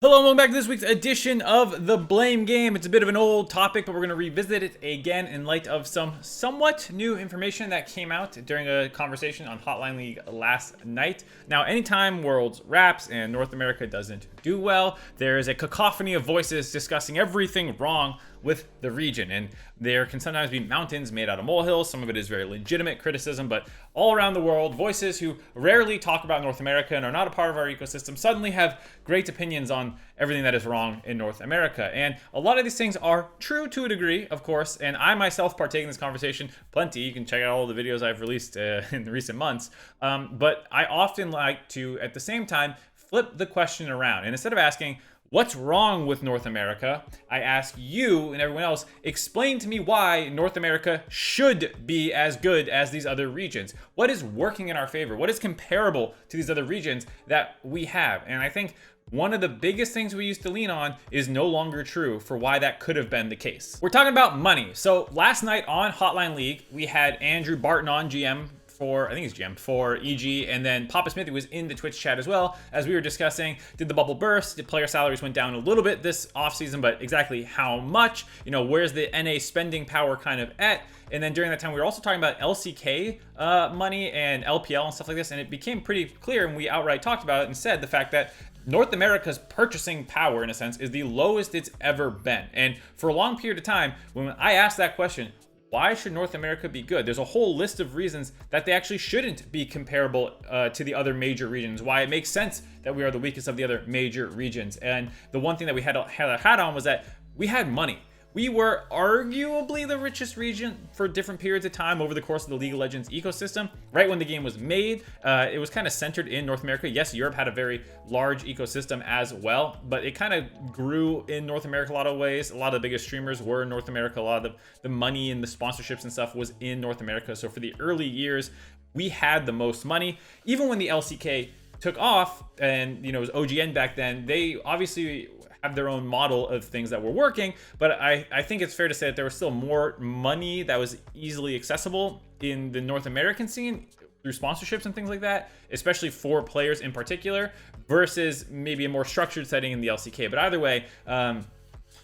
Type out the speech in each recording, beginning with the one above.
Hello and welcome back to this week's edition of The Blame Game. It's a bit of an old topic, but we're going to revisit it again in light of some somewhat new information that came out during a conversation on Hotline League last night. Now, anytime Worlds wraps and North America doesn't do well, there is a cacophony of voices discussing everything wrong with the region, and there can sometimes be mountains made out of molehills. Some of it is very legitimate criticism, but all around the world, voices who rarely talk about North America and are not a part of our ecosystem suddenly have great opinions on everything that is wrong in North America. And a lot of these things are true to a degree, of course, and I myself partake in this conversation plenty. You can check out all the videos I've released in the recent months, but I often like to, at the same time, flip the question around, and instead of asking what's wrong with North America, I ask you and everyone else, explain to me why North America should be as good as these other regions. What is working in our favor? What is comparable to these other regions that we have? And I think one of the biggest things we used to lean on is no longer true for why that could have been the case. We're talking about money. So last night on Hotline League, we had Andrew Barton on, GM, I think he's GM for EG, and then Papa Smithy was in the Twitch chat as well, as we were discussing, did the bubble burst? Did player salaries went down a little bit this offseason, but exactly how much? You know, where's the NA spending power kind of at? And then during that time, we were also talking about LCK money and LPL and stuff like this, and it became pretty clear, and we outright talked about it and said the fact that North America's purchasing power, in a sense, is the lowest it's ever been. And for a long period of time, when I asked that question, why should North America be good? There's a whole list of reasons that they actually shouldn't be comparable to the other major regions, why it makes sense that we are the weakest of the other major regions. And the one thing that we had a hat on was that we had money. We were arguably the richest region for different periods of time over the course of the League of Legends ecosystem. Right when the game was made, it was kind of centered in North America. Yes, Europe had a very large ecosystem as well, but it kind of grew in North America a lot of ways. A lot of the biggest streamers were in North America. A lot of the money and the sponsorships and stuff was in North America. So for the early years, we had the most money. Even when the LCK took off, and it was OGN back then, they obviously have their own model of things that were working, but I think it's fair to say that there was still more money that was easily accessible in the North American scene through sponsorships and things like that, especially for players in particular, versus maybe a more structured setting in the LCK. But either way,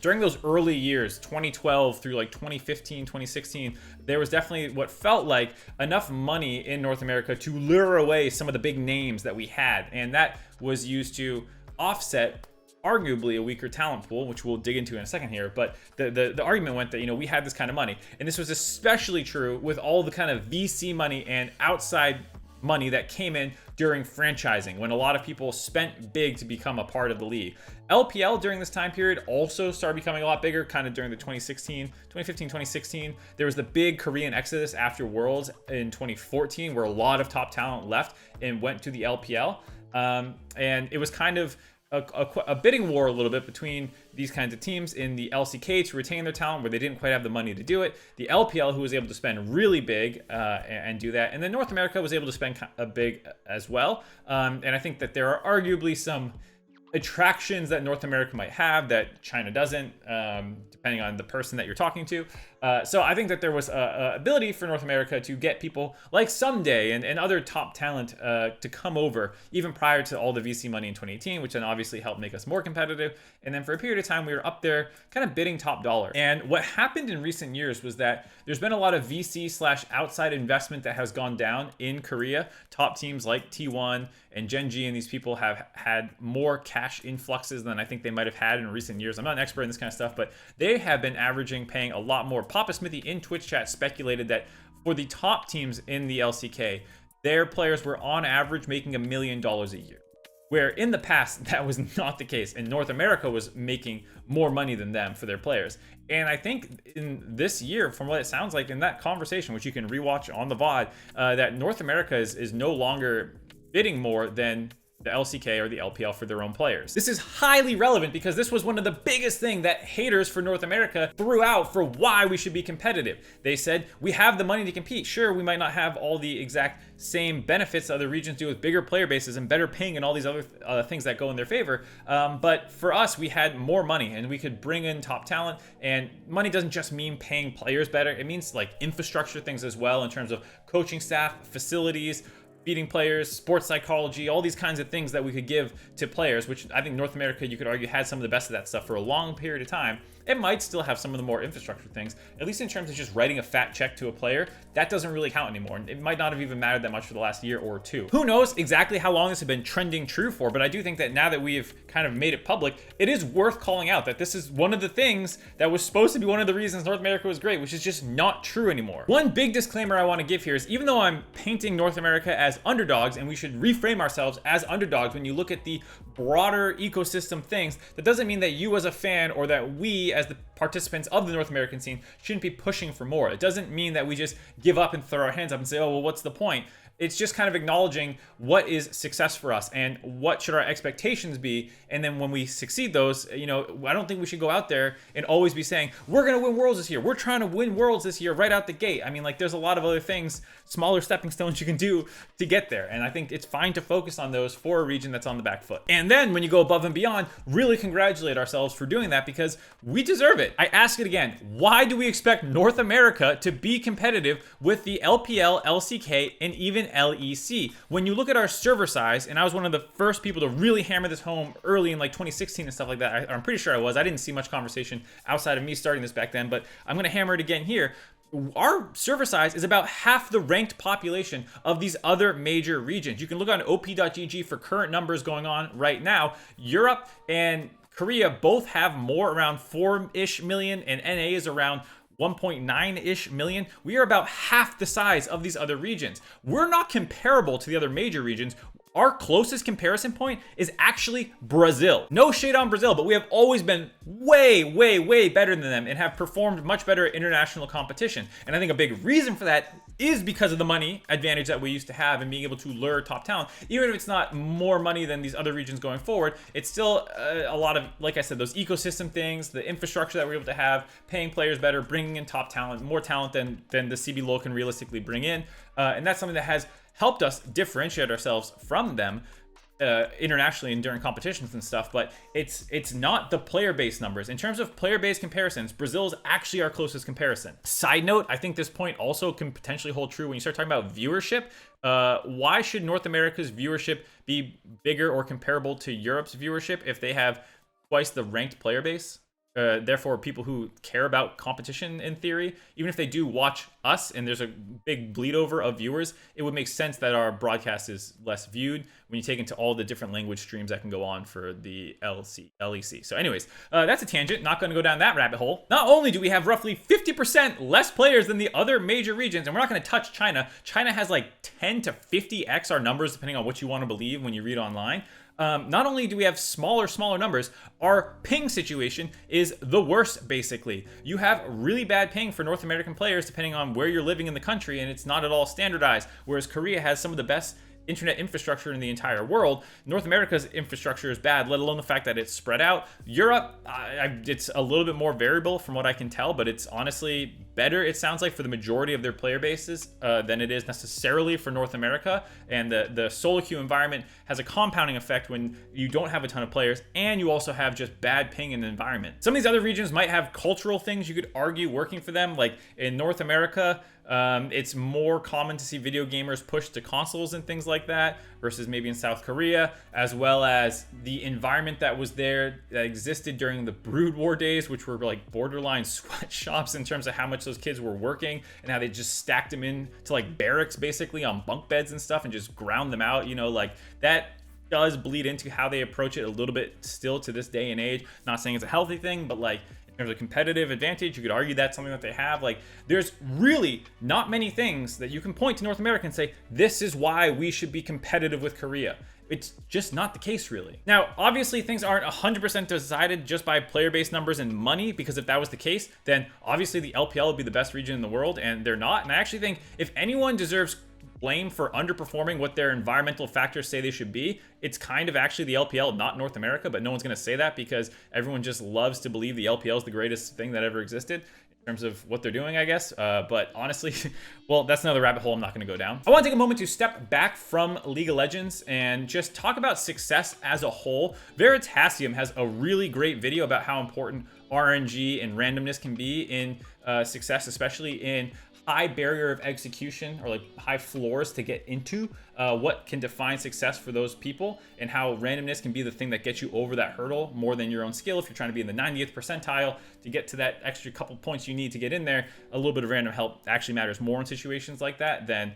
during those early years, 2012 through like 2015, 2016, there was definitely what felt like enough money in North America to lure away some of the big names that we had. And that was used to offset arguably a weaker talent pool, which we'll dig into in a second here. But the argument went that, we had this kind of money. And this was especially true with all the kind of VC money and outside money that came in during franchising, when a lot of people spent big to become a part of the league. LPL during this time period also started becoming a lot bigger, kind of during the 2015, 2016. There was the big Korean exodus after Worlds in 2014, where a lot of top talent left and went to the LPL. And it was kind of a bidding war a little bit between these kinds of teams in the LCK to retain their talent, where they didn't quite have the money to do it. The LPL, who was able to spend really big and do that. And then North America was able to spend a big as well. And I think that there are arguably some attractions that North America might have that China doesn't, depending on the person that you're talking to. So I think that there was a ability for North America to get people like Someday and other top talent to come over, even prior to all the VC money in 2018, which then obviously helped make us more competitive. And then for a period of time, we were up there kind of bidding top dollar. And what happened in recent years was that there's been a lot of VC/outside investment that has gone down in Korea. Top teams like T1 and Gen.G and these people have had more cash influxes than I think they might have had in recent years. I'm not an expert in this kind of stuff, but they have been paying a lot more. Papa Smithy in Twitch chat speculated that for the top teams in the LCK, their players were on average making $1 million a year, where in the past that was not the case, and North America was making more money than them for their players. And I think in this year, from what it sounds like in that conversation, which you can rewatch on the VOD, that North America is no longer bidding more than the LCK or the LPL for their own players. This is highly relevant because this was one of the biggest things that haters for North America threw out for why we should be competitive. They said, we have the money to compete. Sure, we might not have all the exact same benefits other regions do with bigger player bases and better ping and all these other things that go in their favor. But for us, we had more money and we could bring in top talent. And money doesn't just mean paying players better. It means like infrastructure things as well in terms of coaching staff, facilities, beating players, sports psychology, all these kinds of things that we could give to players, which I think North America, you could argue, had some of the best of that stuff for a long period of time. It might still have some of the more infrastructure things, at least in terms of just writing a fat check to a player. That doesn't really count anymore. It might not have even mattered that much for the last year or two. Who knows exactly how long this has been trending true for, but I do think that now that we've kind of made it public, it is worth calling out that this is one of the things that was supposed to be one of the reasons North America was great, which is just not true anymore. One big disclaimer I want to give here is, even though I'm painting North America as underdogs, and we should reframe ourselves as underdogs when you look at the broader ecosystem things, that doesn't mean that you as a fan or that we as the participants of the North American scene shouldn't be pushing for more. It doesn't mean that we just give up and throw our hands up and say, oh, well, what's the point? It's just kind of acknowledging what is success for us and what should our expectations be. And then when we succeed those, I don't think we should go out there and always be saying, we're going to win worlds this year. We're trying to win worlds this year right out the gate. I mean, there's a lot of other things, smaller stepping stones you can do to get there. And I think it's fine to focus on those for a region that's on the back foot. And then when you go above and beyond, really congratulate ourselves for doing that, because we deserve it. I ask it again. Why do we expect North America to be competitive with the LPL, LCK, and even LEC? When you look at our server size, and I was one of the first people to really hammer this home early in 2016 and stuff like that. I'm pretty sure I was. I didn't see much conversation outside of me starting this back then, but I'm going to hammer it again here. Our server size is about half the ranked population of these other major regions. You can look on op.gg for current numbers going on right now. Europe and Korea both have more, around 4-ish million, and NA is around 1.9-ish million. We are about half the size of these other regions. We're not comparable to the other major regions. Our closest comparison point is actually Brazil. No shade on Brazil, but we have always been way, way, way better than them and have performed much better at international competition. And I think a big reason for that is because of the money advantage that we used to have and being able to lure top talent. Even if it's not more money than these other regions going forward, it's still a lot of, like I said, those ecosystem things, the infrastructure that we're able to have, paying players better, bringing in top talent, more talent than the CBLOL can realistically bring in. And that's something that has helped us differentiate ourselves from them internationally and during competitions and stuff. But it's not the player-based numbers. In terms of player-based comparisons, Brazil is actually our closest comparison. Side note, I think this point also can potentially hold true when you start talking about viewership. Why should North America's viewership be bigger or comparable to Europe's viewership if they have twice the ranked player base? Therefore, people who care about competition, in theory, even if they do watch us and there's a big bleed over of viewers, it would make sense that our broadcast is less viewed when you take into all the different language streams that can go on for the LEC. So anyways, that's a tangent. Not going to go down that rabbit hole. Not only do we have roughly 50% less players than the other major regions, and we're not going to touch China. China has like 10 to 50x our numbers, depending on what you want to believe when you read online. Not only do we have smaller numbers, our ping situation is the worst, basically. You have really bad ping for North American players depending on where you're living in the country, and it's not at all standardized, whereas Korea has some of the best internet infrastructure in the entire world. North America's infrastructure is bad, let alone the fact that it's spread out. Europe, it's a little bit more variable from what I can tell, but it's honestly better, it sounds like, for the majority of their player bases than it is necessarily for North America. And the solo queue environment has a compounding effect when you don't have a ton of players and you also have just bad ping in the environment. Some of these other regions might have cultural things you could argue working for them. Like in North America, it's more common to see video gamers push to consoles and things like that versus maybe in South Korea, as well as the environment that was there that existed during the Brood War days, which were like borderline sweatshops in terms of how much those kids were working and how they just stacked them in to like barracks basically on bunk beds and stuff and just ground them out, like that does bleed into how they approach it a little bit still to this day and age. Not saying it's a healthy thing, but like in terms of competitive advantage, you could argue that's something that they have. Like, there's really not many things that you can point to North America and say, this is why we should be competitive with Korea. It's just not the case, really. Now, obviously, things aren't 100% decided just by player-based numbers and money, because if that was the case, then obviously the LPL would be the best region in the world, and they're not. And I actually think if anyone deserves blame for underperforming what their environmental factors say they should be, it's kind of actually the LPL, not North America, but no one's going to say that because everyone just loves to believe the LPL is the greatest thing that ever existed in terms of what they're doing, I guess. But honestly, well, that's another rabbit hole I'm not going to go down. I want to take a moment to step back from League of Legends and just talk about success as a whole. Veritasium has a really great video about how important RNG and randomness can be in success, especially in high barrier of execution or like high floors to get into what can define success for those people, and how randomness can be the thing that gets you over that hurdle more than your own skill. If you're trying to be in the 90th percentile to get to that extra couple points you need to get in there, a little bit of random help actually matters more in situations like that than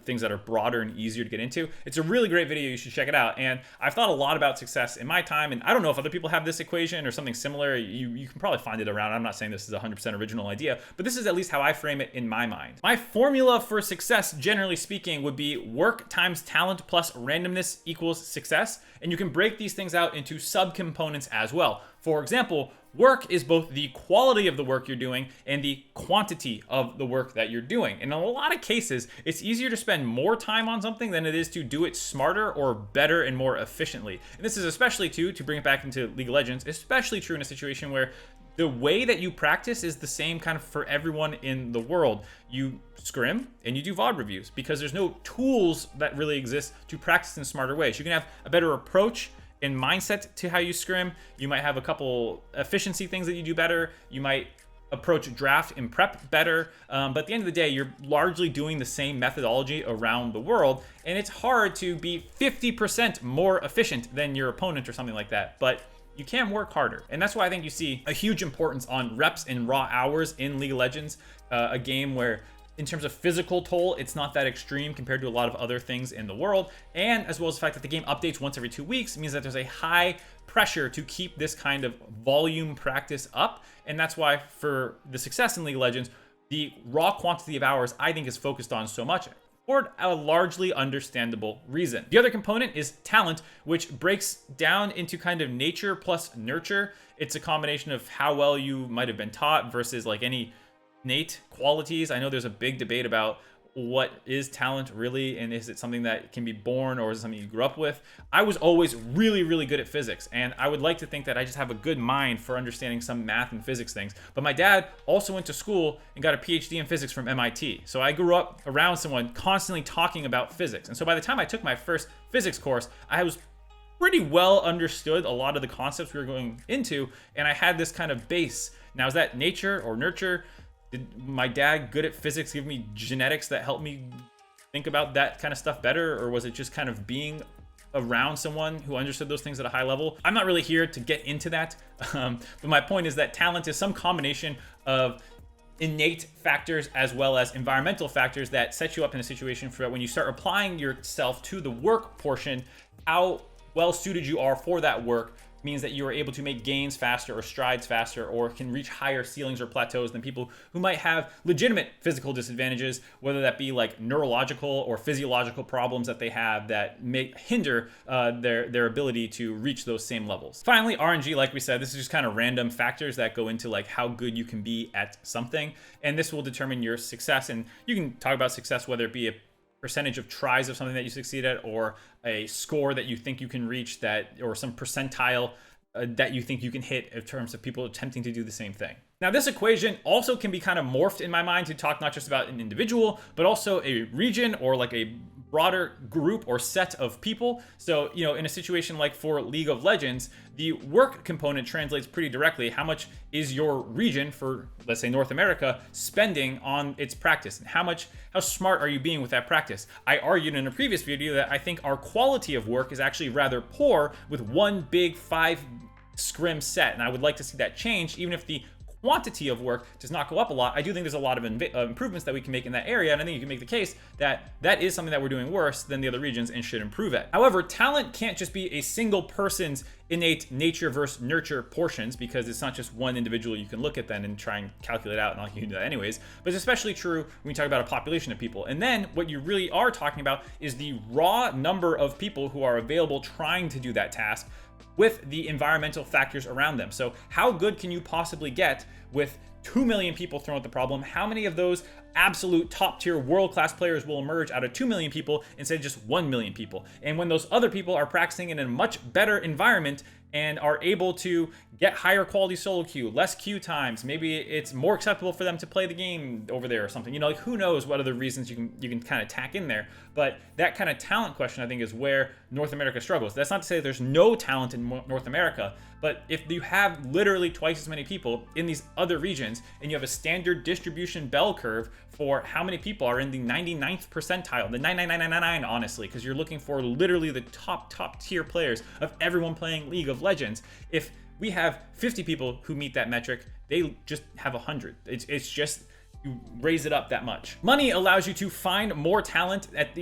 things that are broader and easier to get into. It's a really great video. You should check it out. And I've thought a lot about success in my time, and I don't know if other people have this equation or something similar. You can probably find it around. I'm not saying this is a 100% original idea, but this is at least how I frame it in my mind. My formula for success, generally speaking, would be work times talent plus randomness equals success. And you can break these things out into subcomponents as well. For example, work is both the quality of the work you're doing and the quantity of the work that you're doing. And in a lot of cases, it's easier to spend more time on something than it is to do it smarter or better and more efficiently. And this is especially to bring it back into League of Legends, especially true in a situation where the way that you practice is the same kind of for everyone in the world. You scrim and you do VOD reviews because there's no tools that really exist to practice in smarter ways. You can have a better approach and mindset to how you scrim. You might have a couple efficiency things that you do better. You might approach draft and prep better. But at the end of the day, you're largely doing the same methodology around the world. And it's hard to be 50% more efficient than your opponent or something like that. But you can work harder. And that's why I think you see a huge importance on reps and raw hours in League of Legends, a game where in terms of physical toll, it's not that extreme compared to a lot of other things in the world. And as well as the fact that the game updates once every 2 weeks means that there's a high pressure to keep this kind of volume practice up. And that's why for the success in League of Legends, the raw quantity of hours I think is focused on so much, for a largely understandable reason. The other component is talent, which breaks down into kind of nature plus nurture. It's a combination of how well you might have been taught versus like any innate qualities. I know there's a big debate about what is talent really, and is it something that can be born or is it something you grew up with? I was always really, really good at physics, and I would like to think that I just have a good mind for understanding some math and physics things. But my dad also went to school and got a PhD in physics from MIT. So I grew up around someone constantly talking about physics. And so by the time I took my first physics course, I was pretty well understood a lot of the concepts we were going into, and I had this kind of base. Now, is that nature or nurture? Did my dad, good at physics, give me genetics that helped me think about that kind of stuff better? Or was it just kind of being around someone who understood those things at a high level? I'm not really here to get into that. But my point is that talent is some combination of innate factors as well as environmental factors that set you up in a situation for when you start applying yourself to the work portion, how well suited you are for that work means that you are able to make gains faster or strides faster, or can reach higher ceilings or plateaus than people who might have legitimate physical disadvantages, whether that be like neurological or physiological problems that they have that may hinder their ability to reach those same levels. Finally, RNG, like we said, this is just kind of random factors that go into like how good you can be at something, and this will determine your success. And you can talk about success, whether it be a percentage of tries of something that you succeed at, or a score that you think you can reach, that, or some percentile that you think you can hit in terms of people attempting to do the same thing. Now, this equation also can be kind of morphed in my mind to talk not just about an individual, but also a region or like a broader group or set of people. So, you know, in a situation like for League of Legends, the work component translates pretty directly. How much is your region, for let's say North America, spending on its practice? And how smart are you being with that practice? I argued in a previous video that I think our quality of work is actually rather poor with one big 5 scrim set. And I would like to see that change, even if the quantity of work does not go up a lot. I do think there's a lot of improvements that we can make in that area, and I think you can make the case that that is something that we're doing worse than the other regions and should improve at. However, talent can't just be a single person's innate nature versus nurture portions, because it's not just one individual you can look at then and try and calculate out, and I'll do that anyways. But it's especially true when we talk about a population of people. And then what you really are talking about is the raw number of people who are available trying to do that task, with the environmental factors around them. So how good can you possibly get with 2 million people thrown at the problem? How many of those absolute top tier world-class players will emerge out of 2 million people instead of just 1 million people? And when those other people are practicing in a much better environment and are able to get higher quality solo queue, less queue times. Maybe it's more acceptable for them to play the game over there or something. You know, like who knows what other reasons you can kind of tack in there. But that kind of talent question, I think, is where North America struggles. That's not to say there's no talent in North America, but if you have literally twice as many people in these other regions and you have a standard distribution bell curve for how many people are in the 99th percentile, the 99999, honestly, because you're looking for literally the top tier players of everyone playing League of Legends. If we have 50 people who meet that metric, they just have 100. It's just, you raise it up that much. Money allows you to find more talent at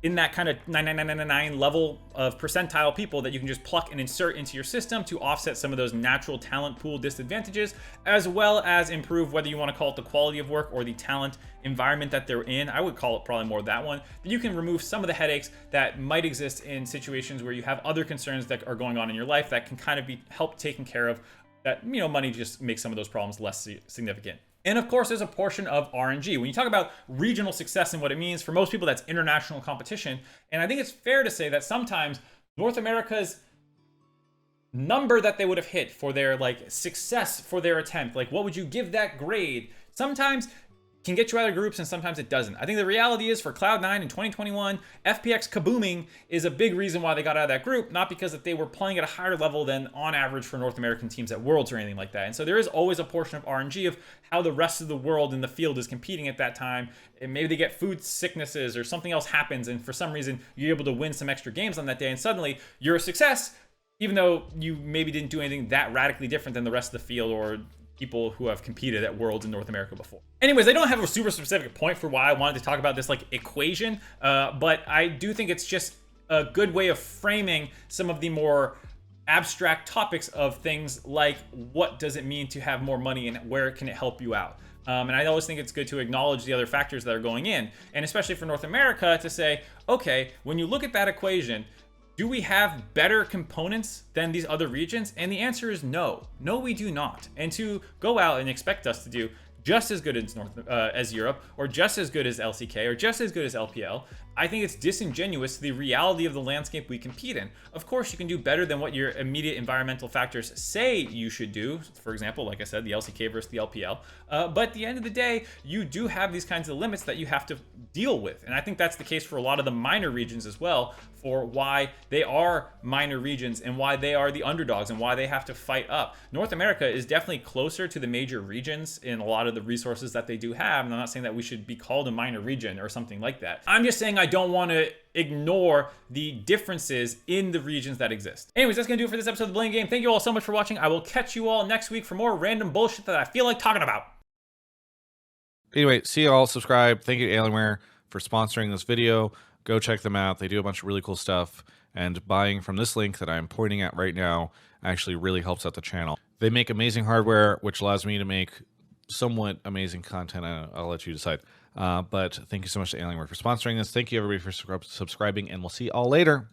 in that kind of 99999 level of percentile people that you can just pluck and insert into your system to offset some of those natural talent pool disadvantages, as well as improve, whether you want to call it the quality of work or the talent environment that they're in. I would call it probably more that one. That you can remove some of the headaches that might exist in situations where you have other concerns that are going on in your life that can kind of be helped taken care of. That, you know, money just makes some of those problems less significant. And of course, there's a portion of RNG. When you talk about regional success and what it means, for most people, that's international competition. And I think it's fair to say that sometimes North America's number that they would have hit for their success for their attempt, like what would you give that grade, sometimes can get you out of groups and sometimes it doesn't. I think the reality is for Cloud9 in 2021, FPX kabooming is a big reason why they got out of that group, not because that they were playing at a higher level than on average for North American teams at Worlds or anything like that. And so there is always a portion of RNG of how the rest of the world in the field is competing at that time. And maybe they get food sicknesses or something else happens, and for some reason you're able to win some extra games on that day, and suddenly you're a success, even though you maybe didn't do anything that radically different than the rest of the field or people who have competed at Worlds in North America before. Anyways, I don't have a super specific point for why I wanted to talk about this equation, but I do think it's just a good way of framing some of the more abstract topics of things like what does it mean to have more money and where can it help you out. And I always think it's good to acknowledge the other factors that are going in, and especially for North America to say, okay, when you look at that equation, do we have better components than these other regions? And the answer is no. No, we do not. And to go out and expect us to do just as good as Europe, or just as good as LCK, or just as good as LPL, I think it's disingenuous to the reality of the landscape we compete in. Of course, you can do better than what your immediate environmental factors say you should do. For example, like I said, the LCK versus the LPL. But at the end of the day, you do have these kinds of limits that you have to deal with. And I think that's the case for a lot of the minor regions as well, for why they are minor regions and why they are the underdogs and why they have to fight up. North America is definitely closer to the major regions in a lot of the resources that they do have. And I'm not saying that we should be called a minor region or something like that. I'm just saying I don't want to ignore the differences in the regions that exist. Anyways, that's gonna do it for this episode of The Blame Game. Thank you all so much for watching. I will catch you all next week for more random bullshit that I feel like talking about. Anyway, see you all. Subscribe. Thank you to Alienware for sponsoring this video. Go check them out. They do a bunch of really cool stuff. And buying from this link that I'm pointing at right now actually really helps out the channel. They make amazing hardware, which allows me to make somewhat amazing content. I'll let you decide. But thank you so much to Alienware for sponsoring this. Thank you, everybody, for subscribing, and we'll see you all later.